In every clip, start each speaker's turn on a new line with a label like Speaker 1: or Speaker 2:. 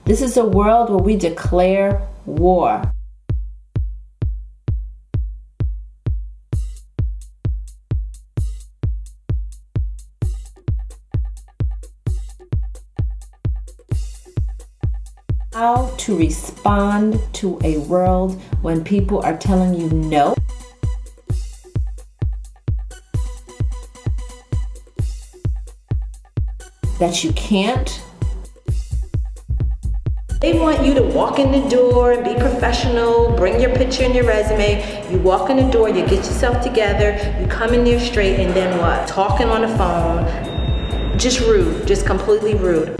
Speaker 1: This is a world where we declare war. How to respond to a world when people are telling you no. That you can't.
Speaker 2: They want you to walk in the door and be professional, bring your picture and your resume. You walk in the door, you get yourself together, you come in there straight, and then what? Talking on the phone. Just rude, just completely rude.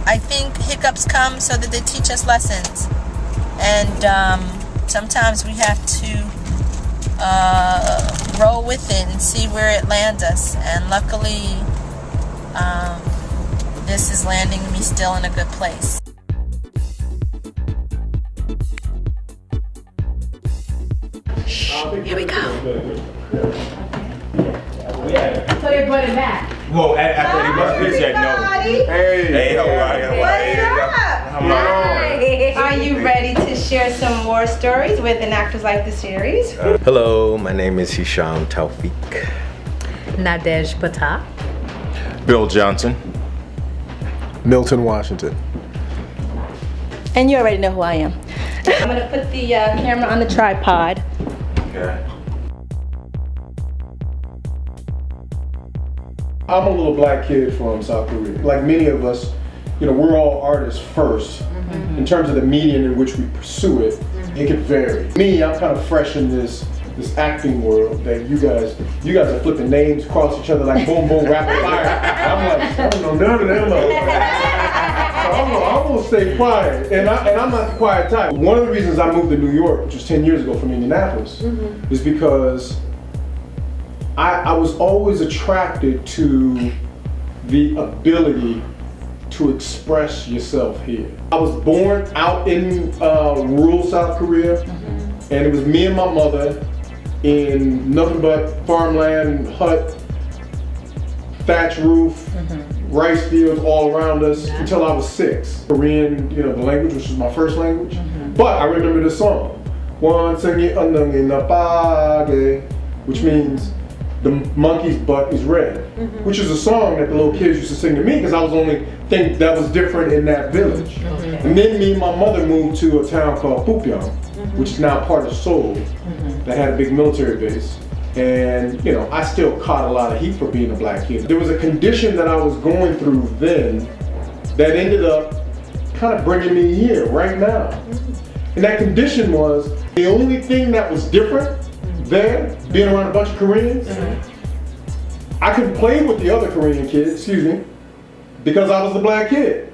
Speaker 3: I think hiccups come so that they teach us lessons, and sometimes we have to roll with it and see where it lands us, and luckily this is landing me still in a good place.
Speaker 2: Here we go.
Speaker 1: So you're putting back.
Speaker 4: Well, after he must be said no. Hey, how are you?
Speaker 2: What's up? Are you ready to share some more stories with an Actors Like the series?
Speaker 5: Hello, my name is Hisham Tawfiq.
Speaker 6: Nadhege, Ptah.
Speaker 4: Bill Johnson.
Speaker 7: Milton, Washington.
Speaker 2: And you already know who I am. I'm gonna put the camera on the tripod.
Speaker 4: Okay.
Speaker 7: I'm a little black kid from South Korea. Like many of us, you know, we're all artists first. In terms of the medium in which we pursue it, it can vary. Me, I'm kind of fresh in this acting world that you guys are flipping names across each other like boom, boom, rapid fire. I'm like, I don't know none of them. So I'm gonna stay quiet, and I'm not the quiet type. One of the reasons I moved to New York, which was 10 years ago from Indianapolis, is because I was always attracted to the ability to express yourself here. I was born out in rural South Korea, and it was me and my mother in nothing but farmland, hut, thatch roof, rice fields all around us until I was 6. Korean, you know, the language, which was my first language. But I remember this song, which means the monkey's butt is red, which is a song that the little kids used to sing to me because I was the only thing that was different in that village. And then me and my mother moved to a town called Ptah, which is now part of Seoul, that had a big military base. And you know, I still caught a lot of heat for being a black kid. There was a condition that I was going through then that ended up kind of bringing me here right now. And that condition was the only thing that was different there, being around a bunch of Koreans, I couldn't play with the other Korean kids, because I was the black kid.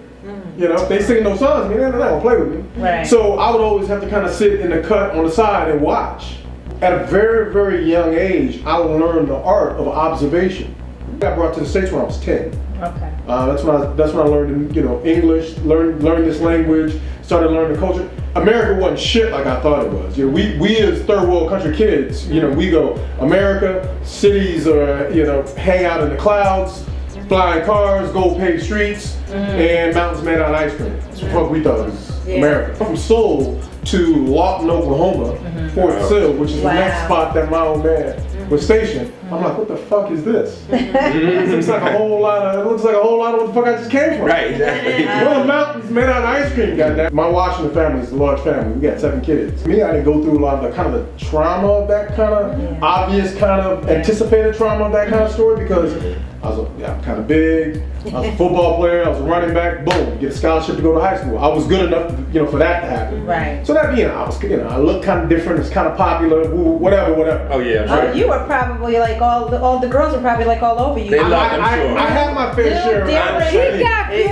Speaker 7: You know, if they sing those songs, they're not gonna play with me.
Speaker 6: Right.
Speaker 7: So I would always have to kind of sit in the cut on the side and watch. At a very, very young age, I learned the art of observation. I got brought to the States when I was 10.
Speaker 6: Okay.
Speaker 7: That's when I learned, you know, English, learned this language, started learning the culture. America wasn't shit like I thought it was. You know, we as third world country kids, you know, we go America, cities are, you know, hang out in the clouds, flying cars, gold paved streets, and mountains made out of ice cream. That's what we thought it was America. From Seoul to Lawton, Oklahoma, Fort Sill, which is the next spot that my old man was stationed. I'm like, what the fuck is this? It looks like a whole lot of what the fuck I just came from.
Speaker 4: Right, exactly.
Speaker 7: Well, the mountains made out of ice cream, goddamn. My Washington family is a large family. We got 7 kids. Me, I didn't go through a lot of the kind of the trauma of that kind of obvious kind of anticipated trauma of that kind of story because I was kind of big. I was a football player. I was a running back. Boom, get a scholarship to go to high school. I was good enough, you know, for that to happen.
Speaker 6: Right.
Speaker 7: So that, you know, I look kind of different. It's kind of popular. Whatever.
Speaker 4: Oh yeah.
Speaker 2: Oh, you were probably like all the girls were probably like all over you.
Speaker 4: They love them, sure.
Speaker 7: I had my fair share.
Speaker 4: Exactly.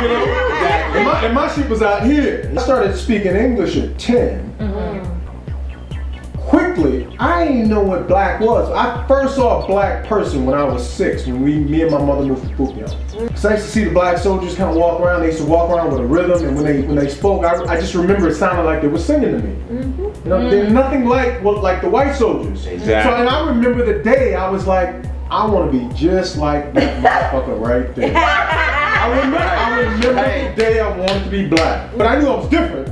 Speaker 7: You know, and my shit was out here. I started speaking English at 10. quickly, I didn't know what black was. I first saw a black person when I was 6, when me and my mother moved from Ptah. So I used to see the black soldiers kind of walk around. They used to walk around with a rhythm, and when they spoke, I just remember it sounded like they were singing to me. You know, there's nothing like the white soldiers.
Speaker 4: Exactly.
Speaker 7: So, and I remember the day I was like, I want to be just like that motherfucker right there. I remember the day I wanted to be black, but I knew I was different.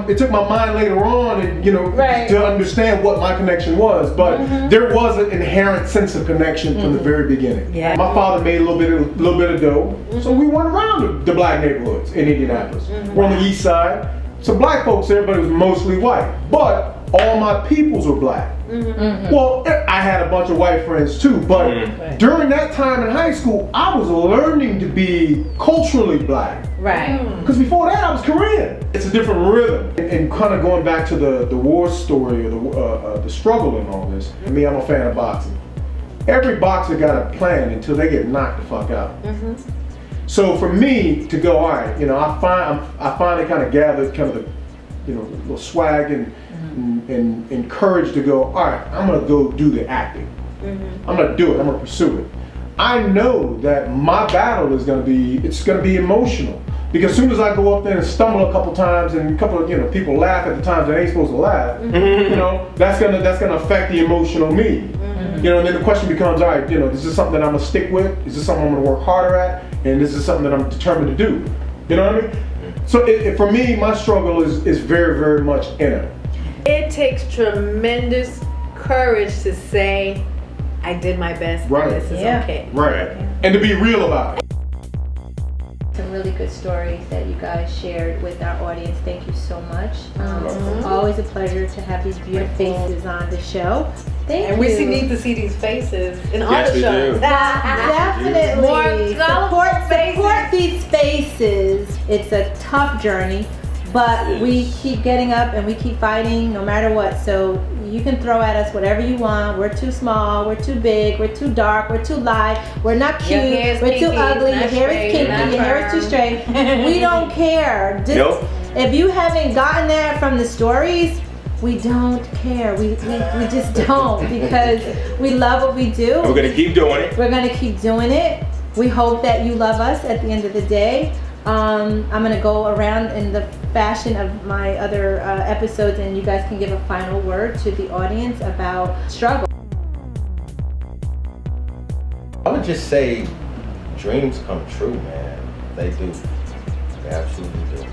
Speaker 7: It took my mind later on, and to understand what my connection was. But there was an inherent sense of connection from the very beginning. Yeah. My father made a little bit of dough, so we went around the black neighborhoods in Indianapolis. We're on the east side, some black folks there, but it was mostly white. But all my peoples were black. Well, I had a bunch of white friends too, but during that time in high school, I was learning to be culturally black.
Speaker 2: Right.
Speaker 7: Because before that, I was Korean. It's a different rhythm. And kind of going back to the war story or the struggle in all this, I'm a fan of boxing. Every boxer got a plan until they get knocked the fuck out. So for me to go, all right, I finally kind of gathered kind of the, little swag and courage to go, all right, I'm gonna go do the acting. I'm gonna do it, I'm gonna pursue it. I know that my battle is gonna be emotional. Because as soon as I go up there and stumble a couple times and a couple of people laugh at the times they ain't supposed to laugh, that's gonna affect the emotional me. And then the question becomes, all right, is this something that I'm gonna stick with? Is this something I'm gonna work harder at? And this is something that I'm determined to do. You know what I mean? So for me, my struggle is very, very much inner.
Speaker 6: It takes tremendous courage to say, I did my best, and this is okay.
Speaker 7: Right. And to be real about it.
Speaker 2: Some really good stories that you guys shared with our audience. Thank you so much. It's always a pleasure to have these beautiful faces on the show. Thank you.
Speaker 6: And we need to see these faces in all the shows.
Speaker 2: Definitely. Support these faces. It's a tough journey, but we keep getting up and we keep fighting no matter what. So you can throw at us whatever you want. We're too small, we're too big, we're too dark, we're too light, we're not cute, we're too ugly, your hair is kinky, your hair is too straight. We don't care. If you haven't gotten that from the stories, we don't care. We just don't, because we love what we do.
Speaker 4: And we're gonna keep doing it.
Speaker 2: We're gonna keep doing it. We hope that you love us at the end of the day. I'm gonna go around in the fashion of my other episodes, and you guys can give a final word to the audience about struggle.
Speaker 5: I would just say dreams come true, man. They do. They absolutely do.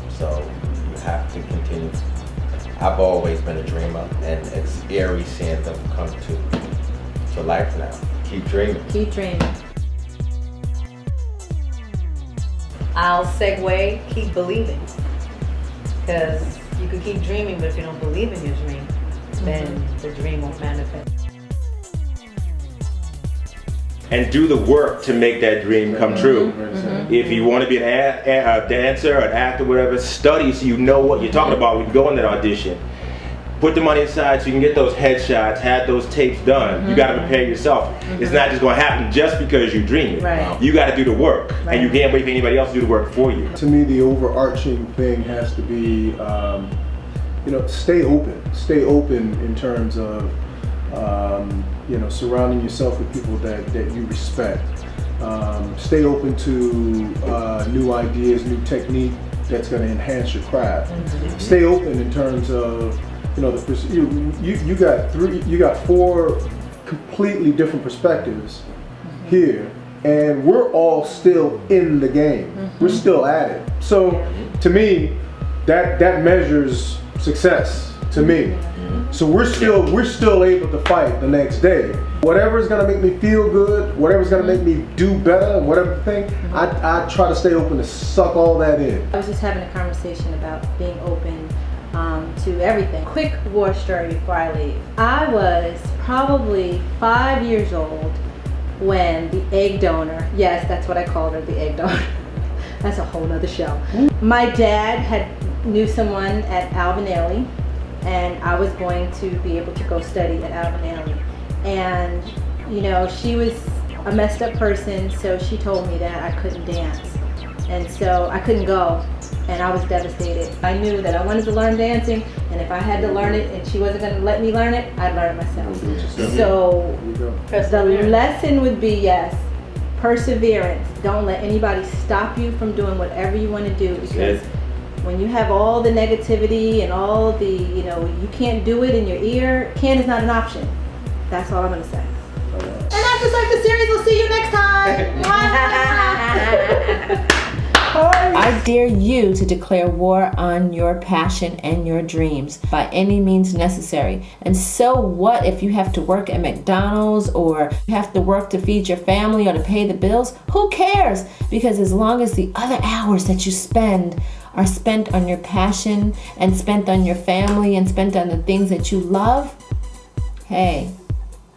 Speaker 5: So you have to continue. I've always been a dreamer, and it's eerie seeing them come to life now. Keep dreaming.
Speaker 2: Keep dreaming.
Speaker 6: I'll segue, keep believing. Because you can keep dreaming, but if you don't believe in your dream, then the dream won't manifest.
Speaker 4: And do the work to make that dream come true. If you want to be a dancer or an actor, whatever, study so you know what you're talking about when you go in that audition. Put the money aside so you can get those headshots, have those tapes done. You got to prepare yourself. It's not just going to happen just because you dream it.
Speaker 2: Right.
Speaker 4: You got to do the work, and you can't wait for anybody else to do the work for you.
Speaker 7: To me, the overarching thing has to be, stay open. Stay open in terms of, surrounding yourself with people that you respect. Stay open to new ideas, new technique that's going to enhance your craft. Stay open in terms of, you got 4 completely different perspectives here, and we're all still in the game. We're still at it. So to me, that measures success to me. So we're still able to fight the next day. Whatever's gonna make me feel good, whatever's gonna make me do better, whatever thing, I try to stay open to suck all that in.
Speaker 2: I was just having a conversation about being open to everything. Quick war story before I leave. I was probably 5 years old when the egg donor, yes, that's what I called her, the egg donor. That's a whole nother show. My dad knew someone at Alvin Ailey, and I was going to be able to go study at Alvin Ailey. And, she was a messed up person, so she told me that I couldn't dance. And so I couldn't go, and I was devastated. I knew that I wanted to learn dancing, and if I had to learn it and she wasn't going to let me learn it, I'd learn it myself. So the lesson would be, yes, perseverance. Don't let anybody stop you from doing whatever you want to do, because when you have all the negativity and all the, you can't do it in your ear, can is not an option. That's all I'm going to say. And that's just like the series. We'll see you next time.
Speaker 1: I dare you to declare war on your passion and your dreams by any means necessary. And so what if you have to work at McDonald's, or you have to work to feed your family or to pay the bills? Who cares? Because as long as the other hours that you spend are spent on your passion and spent on your family and spent on the things that you love, hey,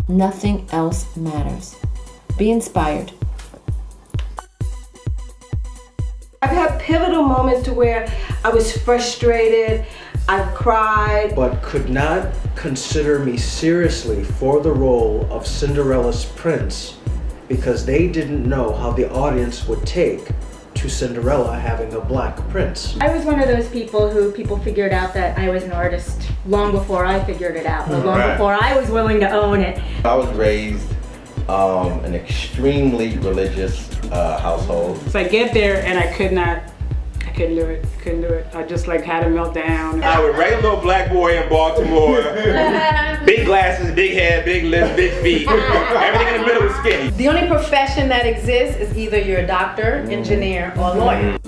Speaker 1: nothing else matters. Be inspired.
Speaker 8: I've had pivotal moments to where I was frustrated, I've cried.
Speaker 9: But could not consider me seriously for the role of Cinderella's prince because they didn't know how the audience would take to Cinderella having a black prince.
Speaker 10: I was one of those people who figured out that I was an artist long before I figured it out, long before I was willing to own it.
Speaker 5: I was raised an extremely religious household.
Speaker 11: So I get there and I couldn't do it. I just had a meltdown.
Speaker 4: I was a regular little black boy in Baltimore. Big glasses, big head, big lips, big feet. Everything in the middle was skinny.
Speaker 6: The only profession that exists is either you're a doctor, engineer, or a lawyer.